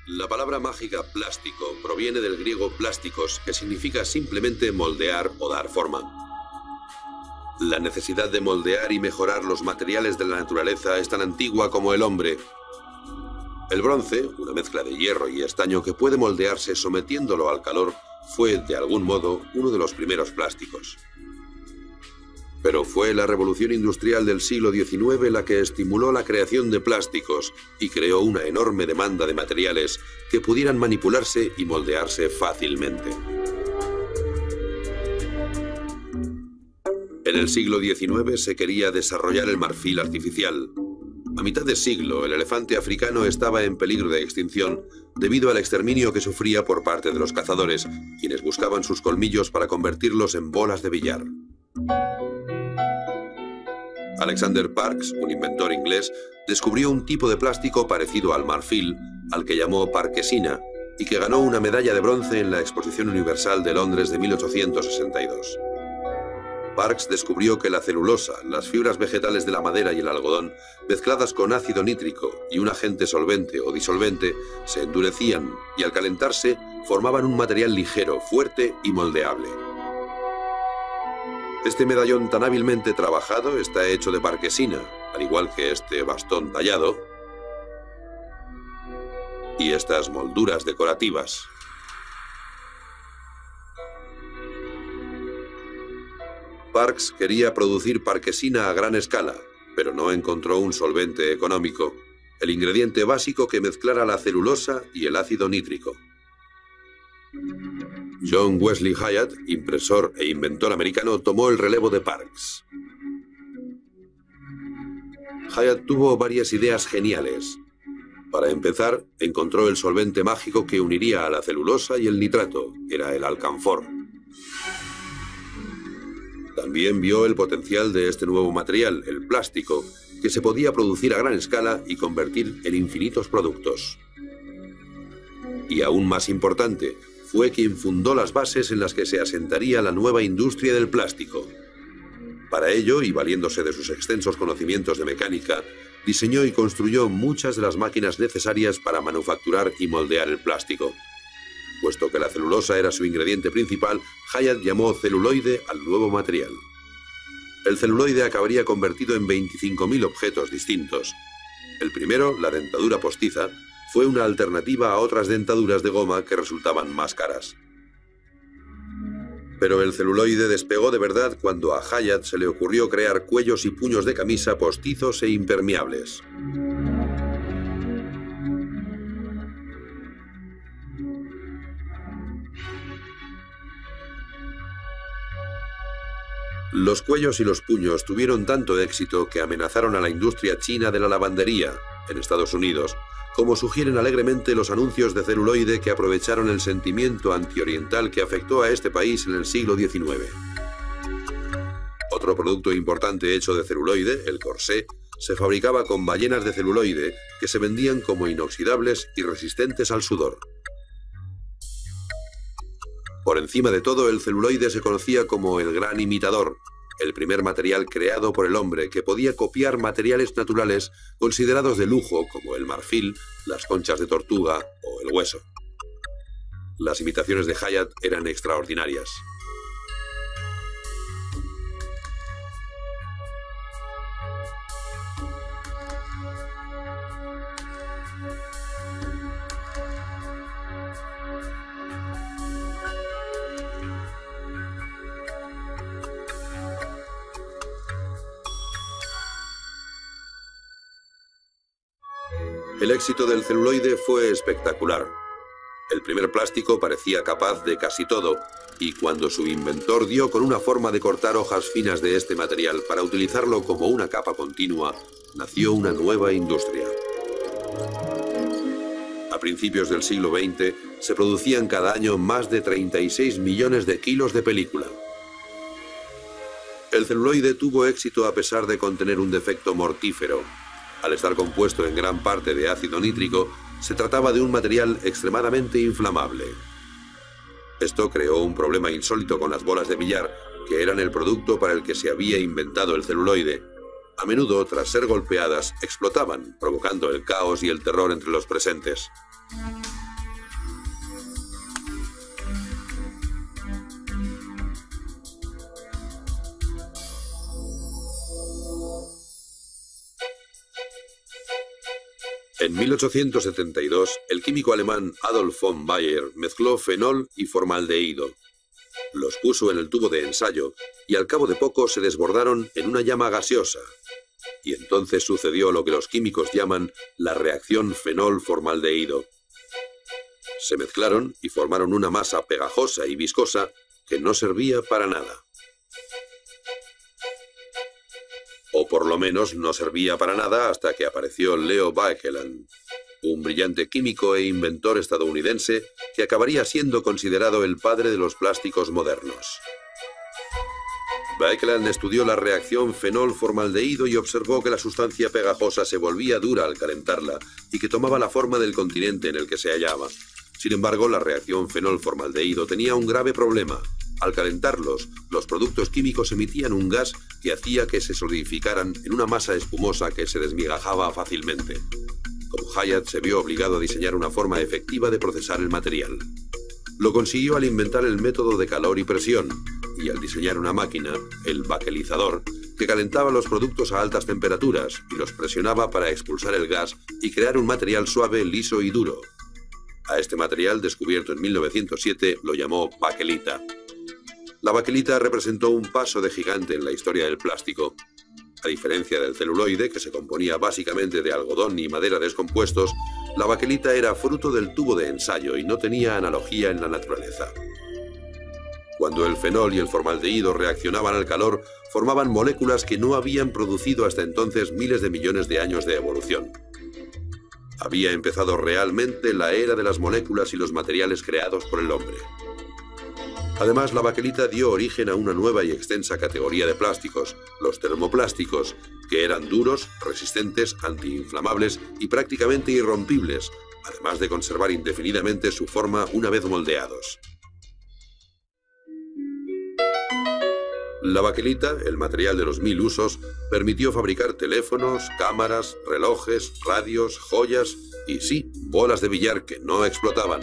La palabra mágica plástico proviene del griego plásticos, que significa simplemente moldear o dar forma. La necesidad de moldear y mejorar los materiales de la naturaleza es tan antigua como el hombre. El bronce, una mezcla de hierro y estaño que puede moldearse sometiéndolo al calor, fue, de algún modo, uno de los primeros plásticos. Pero fue la revolución industrial del siglo XIX la que estimuló la creación de plásticos y creó una enorme demanda de materiales que pudieran manipularse y moldearse fácilmente. En el siglo XIX se quería desarrollar el marfil artificial. A mitad de siglo, el elefante africano estaba en peligro de extinción debido al exterminio que sufría por parte de los cazadores, quienes buscaban sus colmillos para convertirlos en bolas de billar. Alexander Parkes, un inventor inglés, descubrió un tipo de plástico parecido al marfil, al que llamó parkesina, y que ganó una medalla de bronce en la Exposición Universal de Londres de 1862. Parkes descubrió que la celulosa, las fibras vegetales de la madera y el algodón, mezcladas con ácido nítrico y un agente solvente o disolvente, se endurecían y al calentarse formaban un material ligero, fuerte y moldeable. Este medallón tan hábilmente trabajado está hecho de parkesina, al igual que este bastón tallado y estas molduras decorativas. Parkes quería producir parkesina a gran escala, pero no encontró un solvente económico, el ingrediente básico que mezclara la celulosa y el ácido nítrico. John Wesley Hyatt, impresor e inventor americano, tomó el relevo de Parkes. Hyatt tuvo varias ideas geniales. Para empezar, encontró el solvente mágico que uniría a la celulosa y el nitrato, era el alcanfor. También vio el potencial de este nuevo material, el plástico, que se podía producir a gran escala y convertir en infinitos productos. Y aún más importante, fue quien fundó las bases en las que se asentaría la nueva industria del plástico. Para ello, y valiéndose de sus extensos conocimientos de mecánica, diseñó y construyó muchas de las máquinas necesarias para manufacturar y moldear el plástico. Puesto que la celulosa era su ingrediente principal, Hyatt llamó celuloide al nuevo material. El celuloide acabaría convertido en 25.000 objetos distintos. El primero, la dentadura postiza, fue una alternativa a otras dentaduras de goma que resultaban más caras. Pero el celuloide despegó de verdad cuando a Hyatt se le ocurrió crear cuellos y puños de camisa postizos e impermeables. Los cuellos y los puños tuvieron tanto éxito que amenazaron a la industria china de la lavandería, en Estados Unidos, como sugieren alegremente los anuncios de celuloide que aprovecharon el sentimiento antioriental que afectó a este país en el siglo XIX. Otro producto importante hecho de celuloide, el corsé, se fabricaba con ballenas de celuloide que se vendían como inoxidables y resistentes al sudor. Por encima de todo, el celuloide se conocía como el gran imitador, el primer material creado por el hombre que podía copiar materiales naturales considerados de lujo como el marfil, las conchas de tortuga o el hueso. Las imitaciones de Hyatt eran extraordinarias. El éxito del celuloide fue espectacular. El primer plástico parecía capaz de casi todo, y cuando su inventor dio con una forma de cortar hojas finas de este material para utilizarlo como una capa continua, nació una nueva industria. A principios del siglo XX se producían cada año más de 36 millones de kilos de película. El celuloide tuvo éxito a pesar de contener un defecto mortífero. Al estar compuesto en gran parte de ácido nítrico, se trataba de un material extremadamente inflamable. Esto creó un problema insólito con las bolas de billar, que eran el producto para el que se había inventado el celuloide. A menudo, tras ser golpeadas, explotaban, provocando el caos y el terror entre los presentes. En 1872, el químico alemán Adolf von Baeyer mezcló fenol y formaldehído. Los puso en el tubo de ensayo y al cabo de poco se desbordaron en una llama gaseosa. Y entonces sucedió lo que los químicos llaman la reacción fenol-formaldehído. Se mezclaron y formaron una masa pegajosa y viscosa que no servía para nada. O por lo menos no servía para nada hasta que apareció Leo Baekeland, un brillante químico e inventor estadounidense que acabaría siendo considerado el padre de los plásticos modernos. Baekeland estudió la reacción fenol-formaldehído y observó que la sustancia pegajosa se volvía dura al calentarla y que tomaba la forma del continente en el que se hallaba. Sin embargo, la reacción fenol-formaldehído tenía un grave problema. Al calentarlos, los productos químicos emitían un gas que hacía que se solidificaran en una masa espumosa que se desmigajaba fácilmente. Como Hyatt se vio obligado a diseñar una forma efectiva de procesar el material. Lo consiguió al inventar el método de calor y presión, y al diseñar una máquina, el bakelizador, que calentaba los productos a altas temperaturas y los presionaba para expulsar el gas y crear un material suave, liso y duro. A este material, descubierto en 1907, lo llamó bakelita. La bakelita representó un paso de gigante en la historia del plástico. A diferencia del celuloide, que se componía básicamente de algodón y madera descompuestos, la bakelita era fruto del tubo de ensayo y no tenía analogía en la naturaleza. Cuando el fenol y el formaldehído reaccionaban al calor, formaban moléculas que no habían producido hasta entonces miles de millones de años de evolución. Había empezado realmente la era de las moléculas y los materiales creados por el hombre. Además, la bakelita dio origen a una nueva y extensa categoría de plásticos, los termoplásticos, que eran duros, resistentes, antiinflamables y prácticamente irrompibles, además de conservar indefinidamente su forma una vez moldeados. La bakelita, el material de los 1000 usos, permitió fabricar teléfonos, cámaras, relojes, radios, joyas y sí, bolas de billar que no explotaban.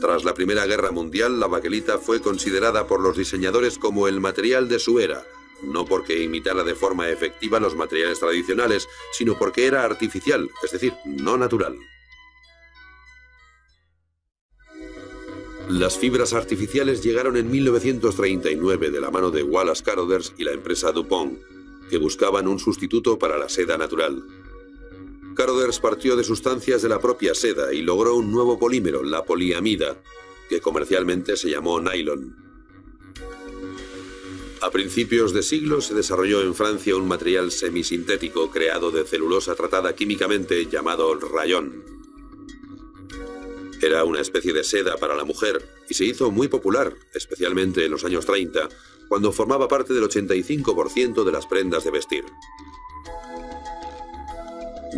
Tras la Primera Guerra Mundial, la bakelita fue considerada por los diseñadores como el material de su era, no porque imitara de forma efectiva los materiales tradicionales, sino porque era artificial, es decir, no natural. Las fibras artificiales llegaron en 1939 de la mano de Wallace Carothers y la empresa DuPont, que buscaban un sustituto para la seda natural. Carothers partió de sustancias de la propia seda y logró un nuevo polímero, la poliamida, que comercialmente se llamó nylon. A principios de siglo se desarrolló en Francia un material semisintético creado de celulosa tratada químicamente llamado rayón. Era una especie de seda para la mujer y se hizo muy popular, especialmente en los años 30, cuando formaba parte del 85% de las prendas de vestir.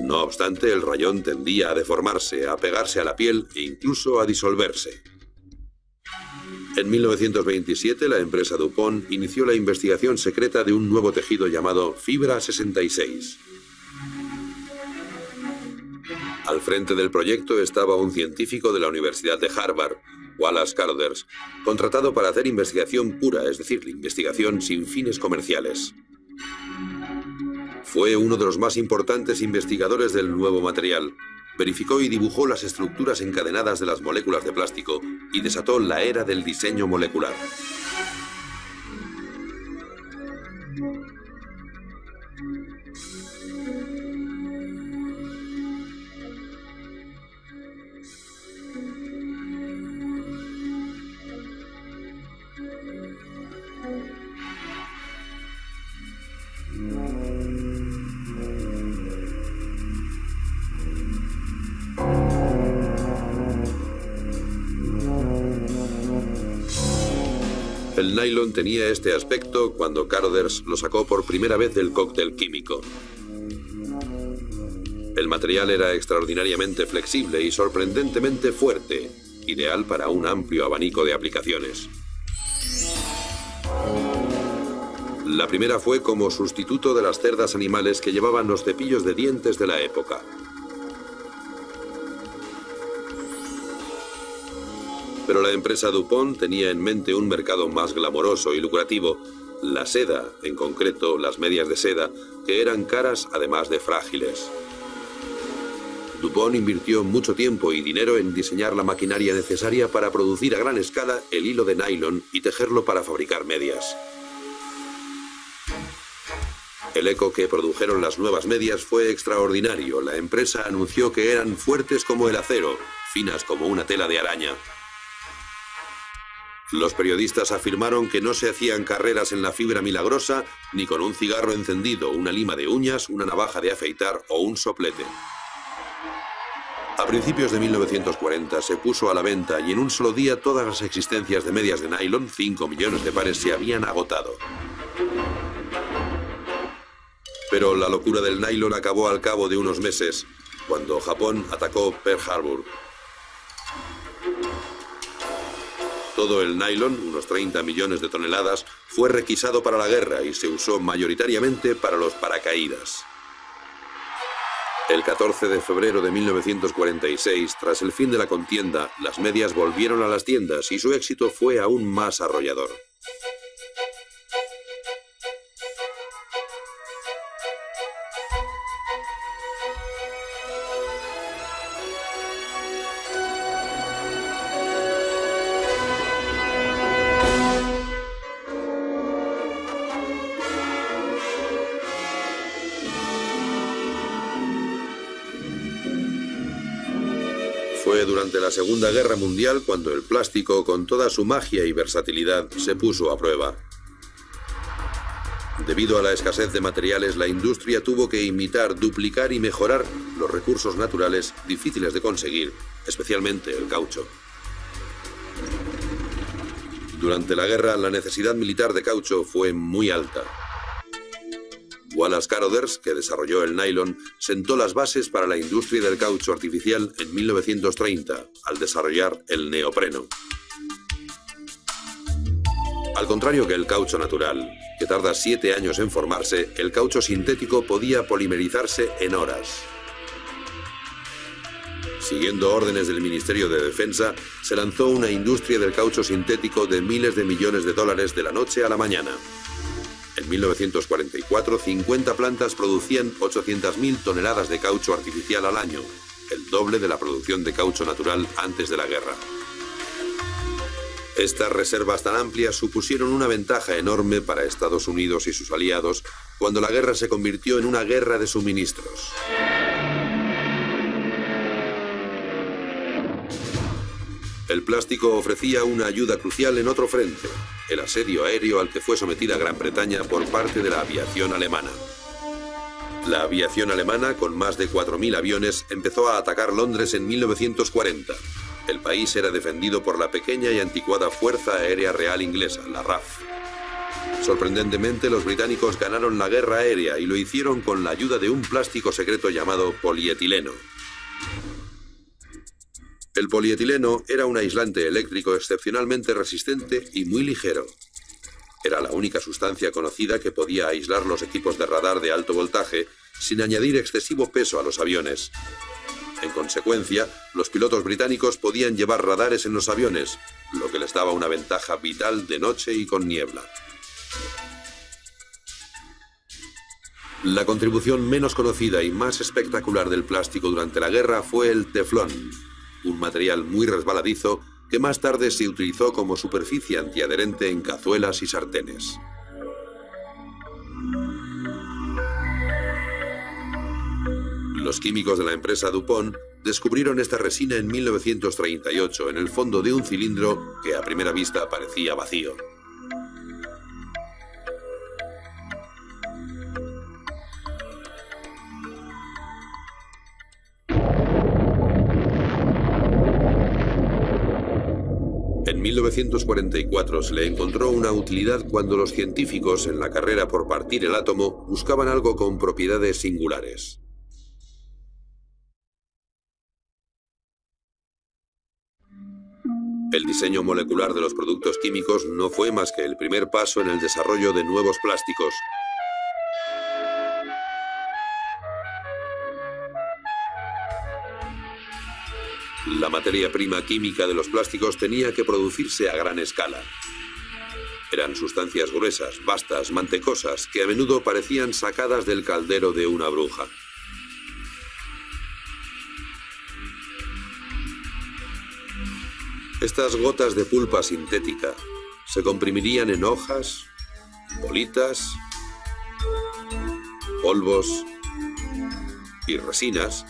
No obstante, el rayón tendía a deformarse, a pegarse a la piel e incluso a disolverse. En 1927, la empresa DuPont inició la investigación secreta de un nuevo tejido llamado Fibra 66. Al frente del proyecto estaba un científico de la Universidad de Harvard, Wallace Carothers, contratado para hacer investigación pura, es decir, investigación sin fines comerciales. Fue uno de los más importantes investigadores del nuevo material. Verificó y dibujó las estructuras encadenadas de las moléculas de plástico y desató la era del diseño molecular. El nylon tenía este aspecto cuando Carothers lo sacó por primera vez del cóctel químico. El material era extraordinariamente flexible y sorprendentemente fuerte, ideal para un amplio abanico de aplicaciones. La primera fue como sustituto de las cerdas animales que llevaban los cepillos de dientes de la época. Pero la empresa DuPont tenía en mente un mercado más glamoroso y lucrativo, la seda, en concreto las medias de seda, que eran caras además de frágiles. DuPont invirtió mucho tiempo y dinero en diseñar la maquinaria necesaria para producir a gran escala el hilo de nylon y tejerlo para fabricar medias. El eco que produjeron las nuevas medias fue extraordinario. La empresa anunció que eran fuertes como el acero, finas como una tela de araña. Los periodistas afirmaron que no se hacían carreras en la fibra milagrosa, ni con un cigarro encendido, una lima de uñas, una navaja de afeitar o un soplete. A principios de 1940 se puso a la venta y en un solo día todas las existencias de medias de nylon, 5 millones de pares, se habían agotado. Pero la locura del nylon acabó al cabo de unos meses, cuando Japón atacó Pearl Harbor. Todo el nylon, unos 30 millones de toneladas, fue requisado para la guerra y se usó mayoritariamente para los paracaídas. El 14 de febrero de 1946, tras el fin de la contienda, las medias volvieron a las tiendas y su éxito fue aún más arrollador. Fue durante la Segunda Guerra Mundial cuando el plástico, con toda su magia y versatilidad, se puso a prueba. Debido a la escasez de materiales, la industria tuvo que imitar, duplicar y mejorar los recursos naturales difíciles de conseguir, especialmente el caucho. Durante la guerra, la necesidad militar de caucho fue muy alta. Wallace Carothers, que desarrolló el nylon, sentó las bases para la industria del caucho artificial en 1930, al desarrollar el neopreno. Al contrario que el caucho natural, que tarda 7 años en formarse, el caucho sintético podía polimerizarse en horas. Siguiendo órdenes del Ministerio de Defensa, se lanzó una industria del caucho sintético de miles de millones de dólares de la noche a la mañana. En 1944, 50 plantas producían 800.000 toneladas de caucho artificial al año, el doble de la producción de caucho natural antes de la guerra. Estas reservas tan amplias supusieron una ventaja enorme para Estados Unidos y sus aliados cuando la guerra se convirtió en una guerra de suministros. El plástico ofrecía una ayuda crucial en otro frente, el asedio aéreo al que fue sometida Gran Bretaña por parte de la aviación alemana. La aviación alemana, con más de 4.000 aviones, empezó a atacar Londres en 1940. El país era defendido por la pequeña y anticuada Fuerza Aérea Real Inglesa, la RAF. Sorprendentemente, los británicos ganaron la guerra aérea y lo hicieron con la ayuda de un plástico secreto llamado polietileno. El polietileno era un aislante eléctrico excepcionalmente resistente y muy ligero. Era la única sustancia conocida que podía aislar los equipos de radar de alto voltaje sin añadir excesivo peso a los aviones. En consecuencia, los pilotos británicos podían llevar radares en los aviones, lo que les daba una ventaja vital de noche y con niebla. La contribución menos conocida y más espectacular del plástico durante la guerra fue el teflón, un material muy resbaladizo que más tarde se utilizó como superficie antiadherente en cazuelas y sartenes. Los químicos de la empresa DuPont descubrieron esta resina en 1938 en el fondo de un cilindro que a primera vista parecía vacío. En 1944 se le encontró una utilidad cuando los científicos, en la carrera por partir el átomo, buscaban algo con propiedades singulares. El diseño molecular de los productos químicos no fue más que el primer paso en el desarrollo de nuevos plásticos. La materia prima química de los plásticos tenía que producirse a gran escala. Eran sustancias gruesas, vastas, mantecosas, que a menudo parecían sacadas del caldero de una bruja. Estas gotas de pulpa sintética se comprimirían en hojas, bolitas, polvos y resinas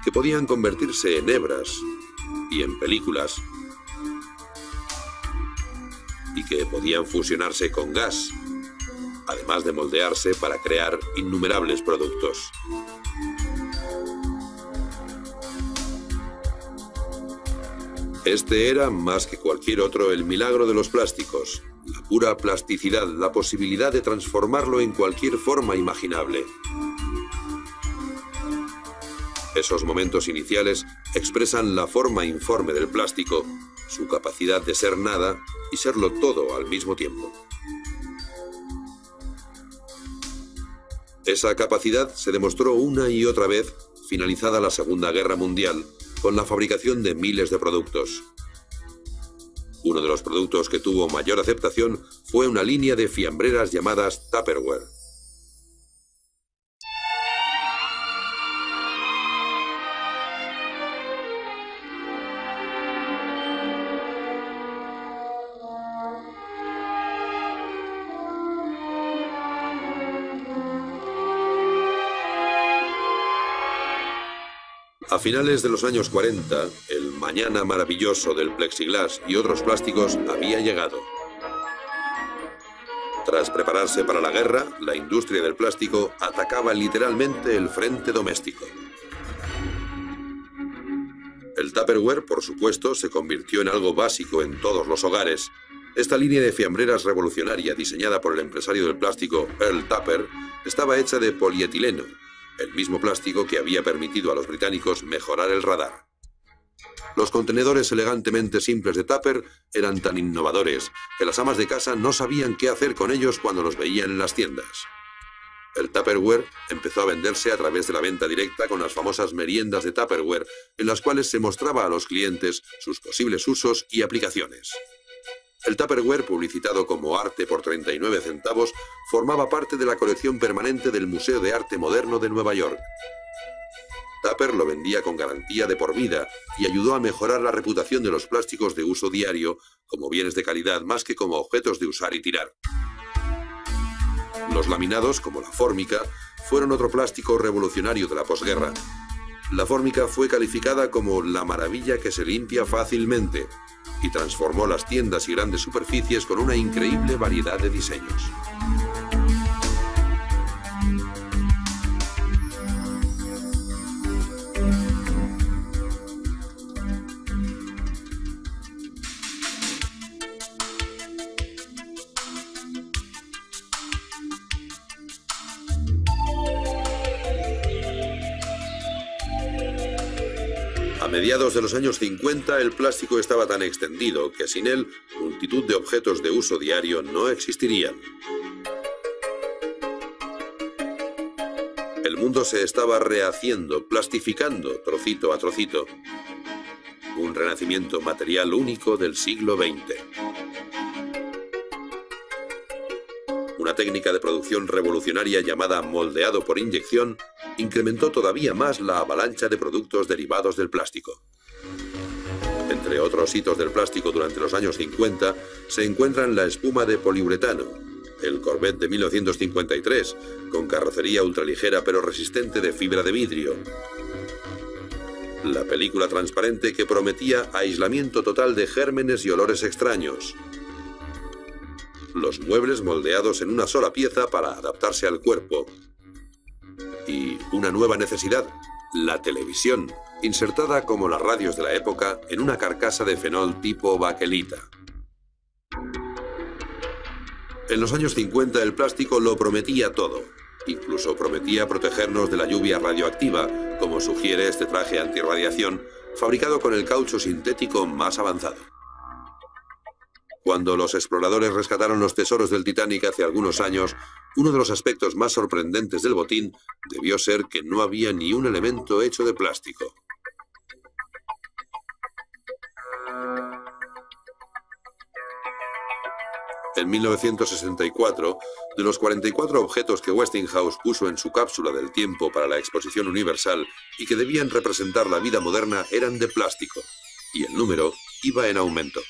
que podían convertirse en hebras y en películas y que podían fusionarse con gas, además de moldearse para crear innumerables productos. Este era, más que cualquier otro, el milagro de los plásticos, la pura plasticidad, la posibilidad de transformarlo en cualquier forma imaginable. Esos momentos iniciales expresan la forma informe del plástico, su capacidad de ser nada y serlo todo al mismo tiempo. Esa capacidad se demostró una y otra vez, finalizada la Segunda Guerra Mundial, con la fabricación de miles de productos. Uno de los productos que tuvo mayor aceptación fue una línea de fiambreras llamadas Tupperware. A finales de los años 40, el mañana maravilloso del plexiglas y otros plásticos había llegado. Tras prepararse para la guerra, la industria del plástico atacaba literalmente el frente doméstico. El Tupperware, por supuesto, se convirtió en algo básico en todos los hogares. Esta línea de fiambreras revolucionaria diseñada por el empresario del plástico Earl Tupper estaba hecha de polietileno, el mismo plástico que había permitido a los británicos mejorar el radar. Los contenedores elegantemente simples de Tupper eran tan innovadores que las amas de casa no sabían qué hacer con ellos cuando los veían en las tiendas. El Tupperware empezó a venderse a través de la venta directa con las famosas meriendas de Tupperware, en las cuales se mostraba a los clientes sus posibles usos y aplicaciones. El Tupperware, publicitado como arte por 39 centavos, formaba parte de la colección permanente del Museo de Arte Moderno de Nueva York. Tupper lo vendía con garantía de por vida y ayudó a mejorar la reputación de los plásticos de uso diario como bienes de calidad más que como objetos de usar y tirar. Los laminados, como la fórmica, fueron otro plástico revolucionario de la posguerra. La fórmica fue calificada como la maravilla que se limpia fácilmente y transformó las tiendas y grandes superficies con una increíble variedad de diseños. A mediados de los años 50, el plástico estaba tan extendido que sin él, multitud de objetos de uso diario no existirían. El mundo se estaba rehaciendo, plastificando, trocito a trocito. Un renacimiento material único del siglo XX. Una técnica de producción revolucionaria llamada moldeado por inyección incrementó todavía más la avalancha de productos derivados del plástico. Entre otros hitos del plástico durante los años 50 se encuentran la espuma de poliuretano, el Corvette de 1953, con carrocería ultraligera pero resistente de fibra de vidrio, la película transparente que prometía aislamiento total de gérmenes y olores extraños, los muebles moldeados en una sola pieza para adaptarse al cuerpo, y una nueva necesidad, la televisión, insertada como las radios de la época en una carcasa de fenol tipo baquelita. En los años 50 el plástico lo prometía todo, incluso prometía protegernos de la lluvia radioactiva, como sugiere este traje antirradiación, fabricado con el caucho sintético más avanzado. Cuando los exploradores rescataron los tesoros del Titanic hace algunos años, uno de los aspectos más sorprendentes del botín debió ser que no había ni un elemento hecho de plástico. En 1964, de los 44 objetos que Westinghouse puso en su cápsula del tiempo para la Exposición Universal y que debían representar la vida moderna eran de plástico, y el número iba en aumento.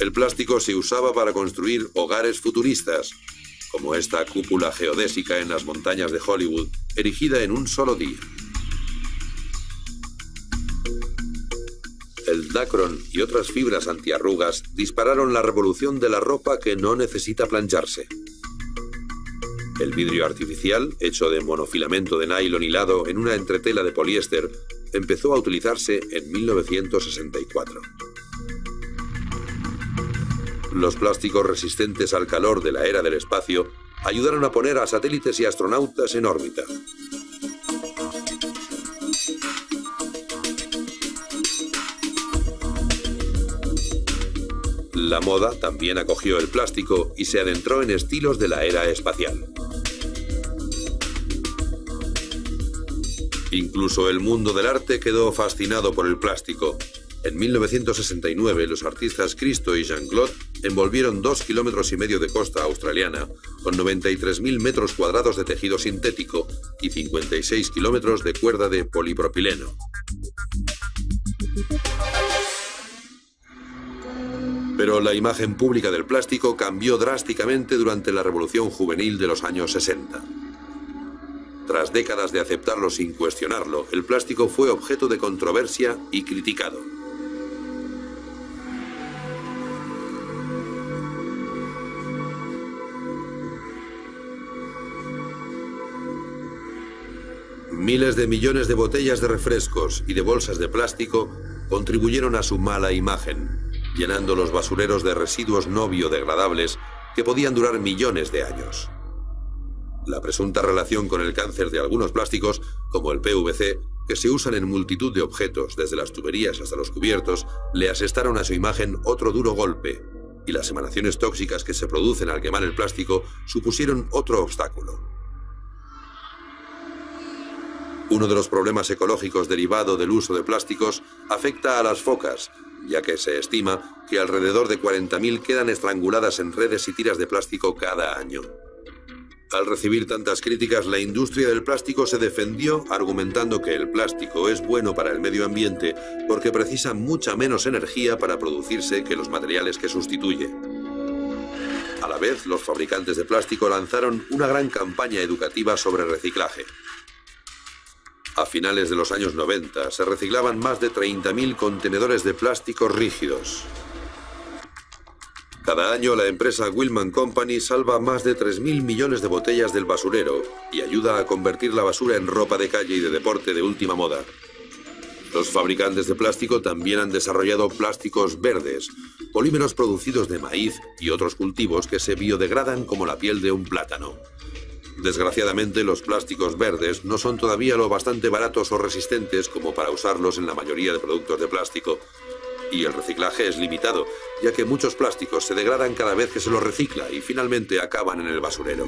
El plástico se usaba para construir hogares futuristas, como esta cúpula geodésica en las montañas de Hollywood, erigida en un solo día. El Dacron y otras fibras antiarrugas dispararon la revolución de la ropa que no necesita plancharse. El vidrio artificial, hecho de monofilamento de nylon hilado en una entretela de poliéster, empezó a utilizarse en 1964. Los plásticos resistentes al calor de la era del espacio ayudaron a poner a satélites y astronautas en órbita. La moda también acogió el plástico y se adentró en estilos de la era espacial. Incluso el mundo del arte quedó fascinado por el plástico. En 1969, los artistas Christo y Jean-Claude envolvieron 2,5 kilómetros de costa australiana con 93.000 metros cuadrados de tejido sintético y 56 kilómetros de cuerda de polipropileno. Pero la imagen pública del plástico cambió drásticamente durante la revolución juvenil de los años 60. Tras décadas de aceptarlo sin cuestionarlo, el plástico fue objeto de controversia y criticado. Miles de millones de botellas de refrescos y de bolsas de plástico contribuyeron a su mala imagen, llenando los basureros de residuos no biodegradables que podían durar millones de años. La presunta relación con el cáncer de algunos plásticos, como el PVC, que se usan en multitud de objetos, desde las tuberías hasta los cubiertos, le asestaron a su imagen otro duro golpe, y las emanaciones tóxicas que se producen al quemar el plástico supusieron otro obstáculo. Uno de los problemas ecológicos derivado del uso de plásticos afecta a las focas, ya que se estima que alrededor de 40.000 quedan estranguladas en redes y tiras de plástico cada año. Al recibir tantas críticas, la industria del plástico se defendió argumentando que el plástico es bueno para el medio ambiente porque precisa mucha menos energía para producirse que los materiales que sustituye. A la vez, los fabricantes de plástico lanzaron una gran campaña educativa sobre reciclaje. A finales de los años 90 se reciclaban más de 30.000 contenedores de plásticos rígidos. Cada año la empresa Willman Company salva más de 3.000 millones de botellas del basurero y ayuda a convertir la basura en ropa de calle y de deporte de última moda. Los fabricantes de plástico también han desarrollado plásticos verdes, polímeros producidos de maíz y otros cultivos que se biodegradan como la piel de un plátano. Desgraciadamente, los plásticos verdes no son todavía lo bastante baratos o resistentes como para usarlos en la mayoría de productos de plástico. Y el reciclaje es limitado, ya que muchos plásticos se degradan cada vez que se los recicla y finalmente acaban en el basurero.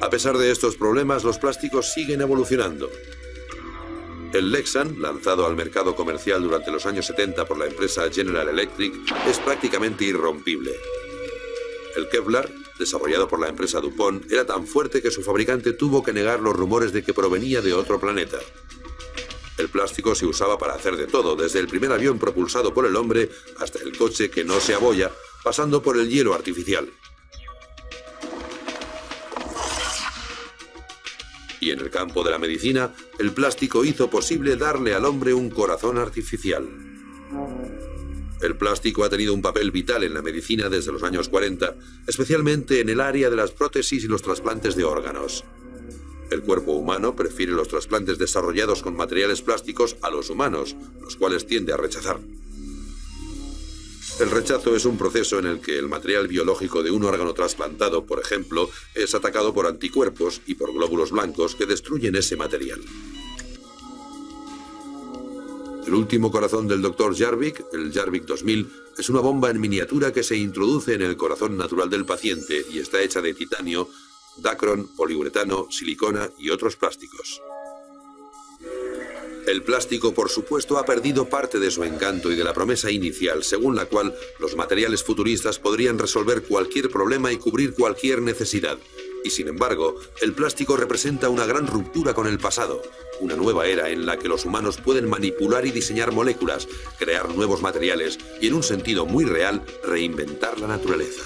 A pesar de estos problemas, los plásticos siguen evolucionando. El Lexan, lanzado al mercado comercial durante los años 70 por la empresa General Electric, es prácticamente irrompible. El Kevlar, desarrollado por la empresa DuPont, era tan fuerte que su fabricante tuvo que negar los rumores de que provenía de otro planeta. El plástico se usaba para hacer de todo, desde el primer avión propulsado por el hombre hasta el coche que no se abolla, pasando por el hielo artificial. Y en el campo de la medicina, el plástico hizo posible darle al hombre un corazón artificial. El plástico ha tenido un papel vital en la medicina desde los años 40, especialmente en el área de las prótesis y los trasplantes de órganos. El cuerpo humano prefiere los trasplantes desarrollados con materiales plásticos a los humanos, los cuales tiende a rechazar. El rechazo es un proceso en el que el material biológico de un órgano trasplantado, por ejemplo, es atacado por anticuerpos y por glóbulos blancos que destruyen ese material. El último corazón del Dr. Jarvik, el Jarvik 2000, es una bomba en miniatura que se introduce en el corazón natural del paciente y está hecha de titanio, dacron, poliuretano, silicona y otros plásticos. El plástico, por supuesto, ha perdido parte de su encanto y de la promesa inicial, según la cual los materiales futuristas podrían resolver cualquier problema y cubrir cualquier necesidad. Y sin embargo, el plástico representa una gran ruptura con el pasado, una nueva era en la que los humanos pueden manipular y diseñar moléculas, crear nuevos materiales y, en un sentido muy real, reinventar la naturaleza.